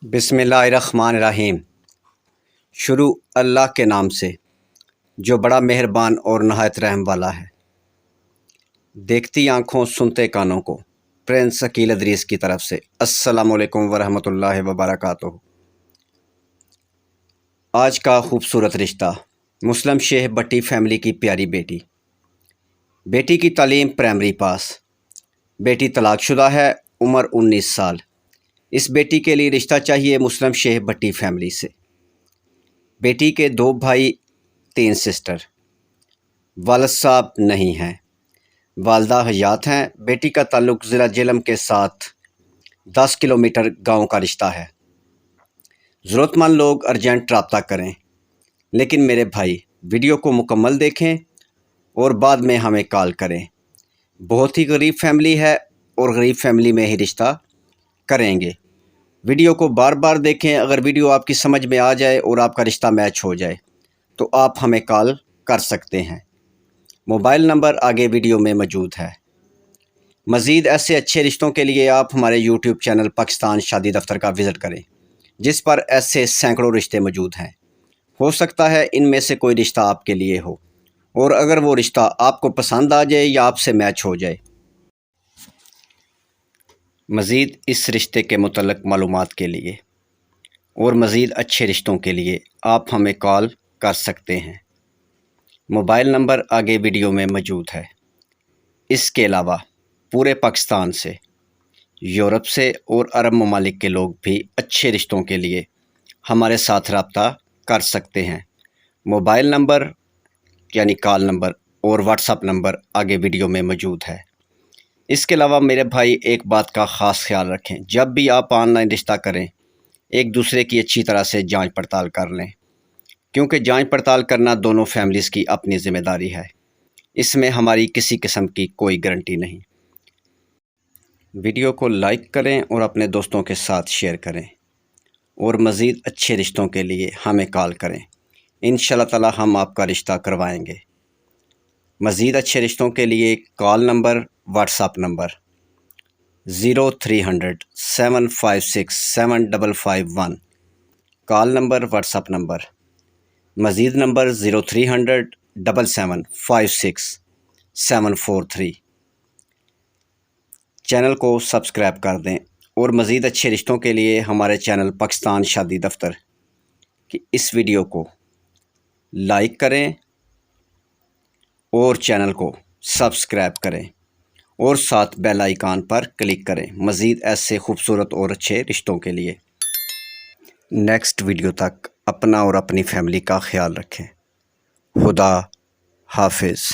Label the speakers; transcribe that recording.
Speaker 1: بسم اللہ الرحمن الرحیم۔ شروع اللہ کے نام سے جو بڑا مہربان اور نہایت رحم والا ہے۔ دیکھتی آنکھوں سنتے کانوں کو پرنس عقیل ادریس کی طرف سے السلام علیکم ورحمۃ اللہ وبرکاتہ۔ آج کا خوبصورت رشتہ مسلم شیخ بٹی فیملی کی پیاری بیٹی۔ بیٹی کی تعلیم پرائمری پاس، بیٹی طلاق شدہ ہے، عمر 19 سال۔ اس بیٹی کے لیے رشتہ چاہیے مسلم شیخ بٹی فیملی سے۔ بیٹی کے 2 بھائی 3 سسٹر۔ والد صاحب نہیں ہیں، والدہ حیات ہیں۔ بیٹی کا تعلق ضلع جہلم کے ساتھ 10 کلومیٹر گاؤں کا رشتہ ہے۔ ضرورت مند لوگ ارجنٹ رابطہ کریں، لیکن میرے بھائی ویڈیو کو مکمل دیکھیں اور بعد میں ہمیں کال کریں۔ بہت ہی غریب فیملی ہے اور غریب فیملی میں ہی رشتہ کریں گے۔ ویڈیو کو بار بار دیکھیں۔ اگر ویڈیو آپ کی سمجھ میں آ جائے اور آپ کا رشتہ میچ ہو جائے تو آپ ہمیں کال کر سکتے ہیں۔ موبائل نمبر آگے ویڈیو میں موجود ہے۔ مزید ایسے اچھے رشتوں کے لیے آپ ہمارے یوٹیوب چینل پاکستان شادی دفتر کا وزٹ کریں، جس پر ایسے سینکڑوں رشتے موجود ہیں۔ ہو سکتا ہے ان میں سے کوئی رشتہ آپ کے لیے ہو، اور اگر وہ رشتہ آپ کو پسند آ جائے یا آپ سے میچ ہو جائے۔ مزید اس رشتے کے متعلق معلومات کے لیے اور مزید اچھے رشتوں کے لیے آپ ہمیں کال کر سکتے ہیں۔ موبائل نمبر آگے ویڈیو میں موجود ہے۔ اس کے علاوہ پورے پاکستان سے، یورپ سے اور عرب ممالک کے لوگ بھی اچھے رشتوں کے لیے ہمارے ساتھ رابطہ کر سکتے ہیں۔ موبائل نمبر یعنی کال نمبر اور واٹس ایپ نمبر آگے ویڈیو میں موجود ہے۔ اس کے علاوہ میرے بھائی ایک بات کا خاص خیال رکھیں، جب بھی آپ آن لائن رشتہ کریں ایک دوسرے کی اچھی طرح سے جانچ پڑتال کر لیں، کیونکہ جانچ پڑتال کرنا دونوں فیملیز کی اپنی ذمہ داری ہے۔ اس میں ہماری کسی قسم کی کوئی گارنٹی نہیں۔ ویڈیو کو لائک کریں اور اپنے دوستوں کے ساتھ شیئر کریں، اور مزید اچھے رشتوں کے لیے ہمیں کال کریں۔ انشاءاللہ تعالی ہم آپ کا رشتہ کروائیں گے۔ مزید اچھے رشتوں کے لیے call number, what's app number 0300 756 7551، call number, what's app number. مزید نمبر 0300 7756 743۔ چینل کو سبسکرائب کر دیں، اور مزید اچھے رشتوں کے لیے ہمارے چینل پاکستان شادی دفتر کی اس ویڈیو کو لائک کریں اور چینل کو سبسکرائب کریں، اور ساتھ بیل آئیکن پر کلک کریں مزید ایسے خوبصورت اور اچھے رشتوں کے لیے۔ نیکسٹ ویڈیو تک اپنا اور اپنی فیملی کا خیال رکھیں۔ خدا حافظ۔